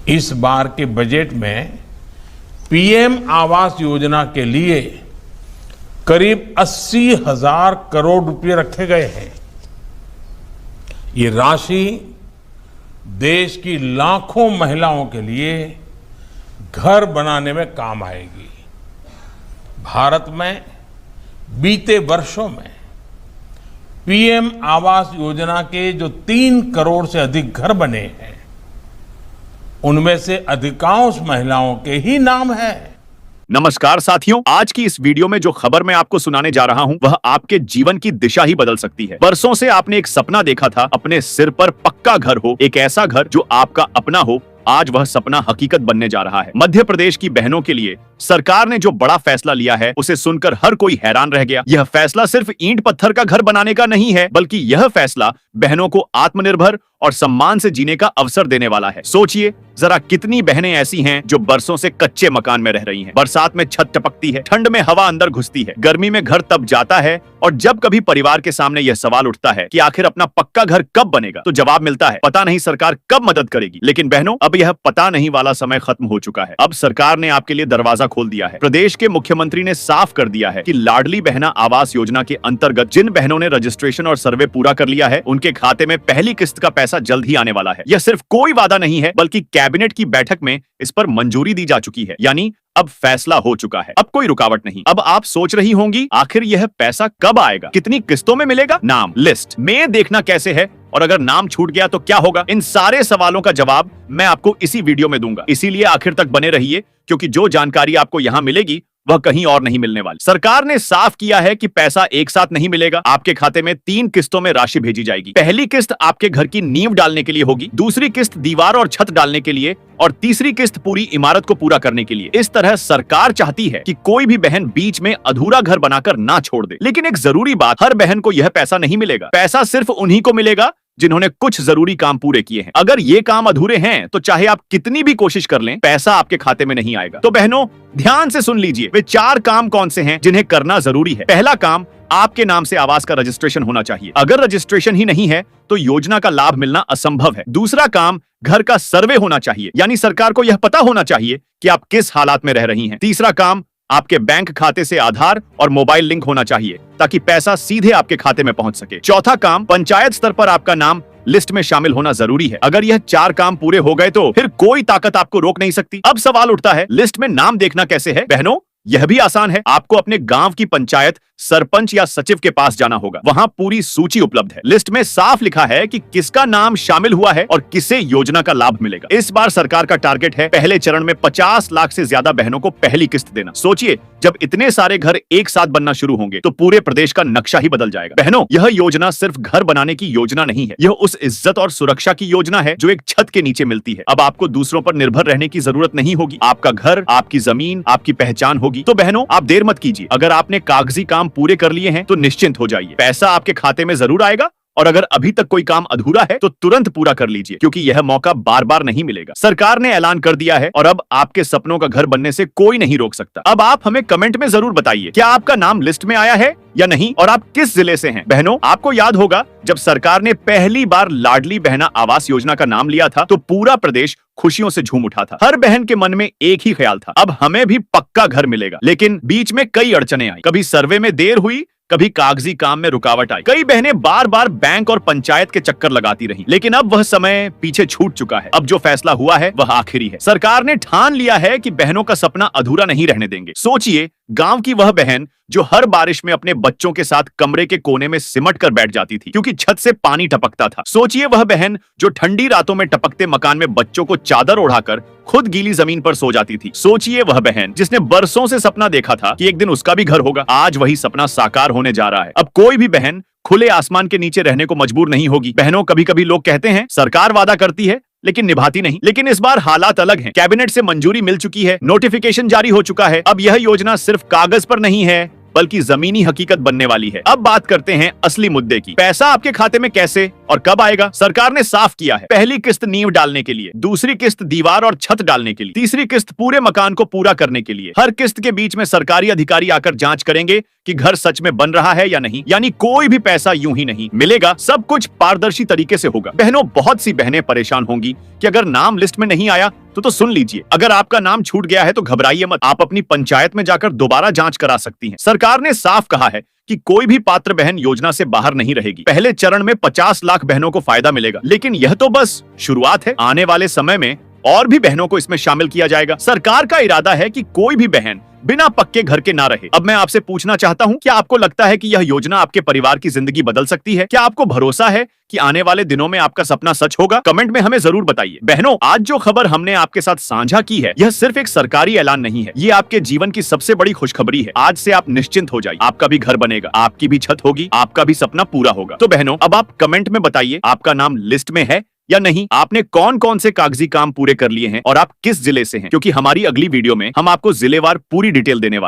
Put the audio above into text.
इस बार के बजट में पीएम आवास योजना के लिए करीब 80,000 करोड़ रुपए रखे गए हैं। ये राशि देश की लाखों महिलाओं के लिए घर बनाने में काम आएगी। भारत में बीते वर्षों में पीएम आवास योजना के जो 3 करोड़ से अधिक घर बने हैं, उनमें से अधिकांश महिलाओं के ही नाम है। नमस्कार साथियों, आज की इस वीडियो में जो खबर मैं आपको सुनाने जा रहा हूं, वह आपके जीवन की दिशा ही बदल सकती है। बरसों से आपने एक सपना देखा था, अपने सिर पर पक्का घर हो, एक ऐसा घर जो आपका अपना हो। आज वह सपना हकीकत बनने जा रहा है। मध्य प्रदेश की बहनों के लिए सरकार ने जो बड़ा फैसला लिया है, उसे सुनकर हर कोई हैरान रह गया। यह फैसला सिर्फ ईंट पत्थर का घर बनाने का नहीं है, बल्कि यह फैसला बहनों को आत्मनिर्भर और सम्मान से जीने का अवसर देने वाला है। सोचिए जरा, कितनी बहनें ऐसी हैं जो बरसों से कच्चे मकान में रह रही हैं। बरसात में छत टपकती है, ठंड में हवा अंदर घुसती है, गर्मी में घर तप जाता है, और जब कभी परिवार के सामने यह सवाल उठता है कि आखिर अपना पक्का घर कब बनेगा, तो जवाब मिलता है पता नहीं सरकार कब मदद करेगी। लेकिन बहनों, अब यह पता नहीं वाला समय खत्म हो चुका है। अब सरकार ने आपके लिए दरवाजा खोल दिया है। प्रदेश के मुख्यमंत्री ने साफ कर दिया है कि लाडली बहना आवास योजना के अंतर्गत जिन बहनों ने रजिस्ट्रेशन और सर्वे पूरा कर लिया है, उनके खाते में पहली किस्त का पैसा जल्द ही आने वाला है। यह सिर्फ कोई वादा नहीं है, बल्कि कैबिनेट की बैठक में इस पर मंजूरी दी जा चुकी है। यानी अब फैसला हो चुका है, अब कोई रुकावट नहीं। अब आप सोच रही होंगी, आखिर यह पैसा कब आएगा, कितनी किस्तों में मिलेगा, नाम लिस्ट में देखना कैसे है, और अगर नाम छूट गया तो क्या होगा? इन सारे सवालों का जवाब मैं आपको इसी वीडियो में दूंगा। इसीलिए आखिर तक बने रहिए, क्योंकि जो जानकारी आपको यहाँ मिलेगी वह कहीं और नहीं मिलने वाली। सरकार ने साफ किया है कि पैसा एक साथ नहीं मिलेगा। आपके खाते में 3 किस्तों में राशि भेजी जाएगी। पहली किस्त आपके घर की नींव डालने के लिए होगी, दूसरी किस्त दीवार और छत डालने के लिए, और तीसरी किस्त पूरी इमारत को पूरा करने के लिए। इस तरह सरकार चाहती है कि कोई भी बहन बीच में अधूरा घर बनाकर ना छोड़ दे। लेकिन एक जरूरी बात, हर बहन को यह पैसा नहीं मिलेगा। पैसा सिर्फ उन्हीं को मिलेगा जिन्होंने कुछ जरूरी काम पूरे किए हैं। अगर ये काम अधूरे हैं, तो चाहे आप कितनी भी कोशिश कर लें, पैसा आपके खाते में नहीं आएगा। तो बहनों, ध्यान से सुन लीजिए, वे 4 काम कौन से हैं जिन्हें करना जरूरी है। पहला काम, आपके नाम से आवास का रजिस्ट्रेशन होना चाहिए। अगर रजिस्ट्रेशन ही नहीं है तो योजना का लाभ मिलना असंभव है। दूसरा काम, घर का सर्वे होना चाहिए, यानी सरकार को यह पता होना चाहिए कि आप किस हालात में रह रही हैं। तीसरा काम, आपके बैंक खाते से आधार और मोबाइल लिंक होना चाहिए, ताकि पैसा सीधे आपके खाते में पहुंच सके। चौथा काम, पंचायत स्तर पर आपका नाम लिस्ट में शामिल होना जरूरी है। अगर यह 4 काम पूरे हो गए तो फिर कोई ताकत आपको रोक नहीं सकती। अब सवाल उठता है, लिस्ट में नाम देखना कैसे है? बहनों, यह भी आसान है। आपको अपने गांव की पंचायत सरपंच या सचिव के पास जाना होगा। वहां पूरी सूची उपलब्ध है। लिस्ट में साफ लिखा है कि किसका नाम शामिल हुआ है और किसे योजना का लाभ मिलेगा। इस बार सरकार का टारगेट है पहले चरण में 50 लाख से ज्यादा बहनों को पहली किस्त देना। सोचिए, जब इतने सारे घर एक साथ बनना शुरू होंगे तो पूरे प्रदेश का नक्शा ही बदल जाएगा। बहनों, यह योजना सिर्फ घर बनाने की योजना नहीं है, यह उस इज्जत और सुरक्षा की योजना है जो एक छत के नीचे मिलती है। अब आपको दूसरों पर निर्भर रहने की जरूरत नहीं होगी। आपका घर, आपकी जमीन, आपकी पहचान होगी। तो बहनों, आप देर मत कीजिए। अगर आपने कागजी काम पूरे कर लिए हैं तो निश्चिंत हो जाइए, पैसा आपके खाते में जरूर आएगा। और अगर अभी तक कोई काम अधूरा है तो तुरंत पूरा कर लीजिए, क्योंकि यह मौका बार बार नहीं मिलेगा। सरकार ने ऐलान कर दिया है और अब आपके सपनों का घर बनने से कोई नहीं रोक सकता। अब आप हमें कमेंट में जरूर बताइए, क्या आपका नाम लिस्ट में आया है या नहीं, और आप किस जिले से हैं? बहनों, आपको याद होगा, जब सरकार ने पहली बार लाडली बहना आवास योजना का नाम लिया था तो पूरा प्रदेश खुशियों से झूम उठा था। हर बहन के मन में एक ही ख्याल था, अब हमें भी पक्का घर मिलेगा। लेकिन बीच में कई अड़चने आई। कभी सर्वे में देर हुई, कभी कागजी काम में रुकावट आई। कई बहनें बार बार बैंक और पंचायत के चक्कर लगाती रहीं। लेकिन अब वह समय पीछे छूट चुका है। अब जो फैसला हुआ है वह आखिरी है। सरकार ने ठान लिया है कि बहनों का सपना अधूरा नहीं रहने देंगे। सोचिए, गांव की वह बहन जो हर बारिश में अपने बच्चों के साथ कमरे के कोने में सिमट कर बैठ जाती थी, क्योंकि छत से पानी टपकता था। सोचिए वह बहन जो ठंडी रातों में टपकते मकान में बच्चों को चादर ओढ़ाकर खुद गीली जमीन पर सो जाती थी। सोचिए वह बहन जिसने बरसों से सपना देखा था कि एक दिन उसका भी घर होगा। आज वही सपना साकार होने जा रहा है। अब कोई भी बहन खुले आसमान के नीचे रहने को मजबूर नहीं होगी। बहनों, कभी कभी लोग कहते हैं सरकार वादा करती है लेकिन निभाती नहीं। लेकिन इस बार हालात अलग हैं। कैबिनेट से मंजूरी मिल चुकी है, नोटिफिकेशन जारी हो चुका है। अब यह योजना सिर्फ कागज पर नहीं है, बल्कि जमीनी हकीकत बनने वाली है। अब बात करते हैं असली मुद्दे की। पैसा आपके खाते में कैसे और कब आएगा? सरकार ने साफ किया है, पहली किस्त नींव डालने के लिए, दूसरी किस्त दीवार और छत डालने के लिए, तीसरी किस्त पूरे मकान को पूरा करने के लिए। हर किस्त के बीच में सरकारी अधिकारी आकर जांच करेंगे कि घर सच में बन रहा है या नहीं। यानी कोई भी पैसा यूं ही नहीं मिलेगा, सब कुछ पारदर्शी तरीके से होगा। बहनों, बहुत सी बहनें परेशान होंगी कि अगर नाम लिस्ट में नहीं आया तो सुन लीजिए, अगर आपका नाम छूट गया है तो घबराइए मत, आप अपनी पंचायत में जाकर दोबारा जांच करा सकती हैं। सरकार ने साफ कहा है कि कोई भी पात्र बहन योजना से बाहर नहीं रहेगी। पहले चरण में 50 लाख बहनों को फायदा मिलेगा, लेकिन यह तो बस शुरुआत है। आने वाले समय में और भी बहनों को इसमें शामिल किया जाएगा। सरकार का इरादा है कि कोई भी बहन बिना पक्के घर के ना रहे। अब मैं आपसे पूछना चाहता हूं, क्या आपको लगता है कि यह योजना आपके परिवार की जिंदगी बदल सकती है? क्या आपको भरोसा है कि आने वाले दिनों में आपका सपना सच होगा? कमेंट में हमें जरूर बताइए। बहनों, आज जो खबर हमने आपके साथ साझा की है, यह सिर्फ एक सरकारी ऐलान नहीं है, ये आपके जीवन की सबसे बड़ी खुशखबरी है। आज से आप निश्चिंत हो जाइए, आपका भी घर बनेगा, आपकी भी छत होगी, आपका भी सपना पूरा होगा। तो बहनों, अब आप कमेंट में बताइए, आपका नाम लिस्ट में है या नहीं? आपने कौन कौन से कागजी काम पूरे कर लिए हैं और आप किस जिले से हैं? क्योंकि हमारी अगली वीडियो में हम आपको जिलेवार पूरी डिटेल देने वाले हैं।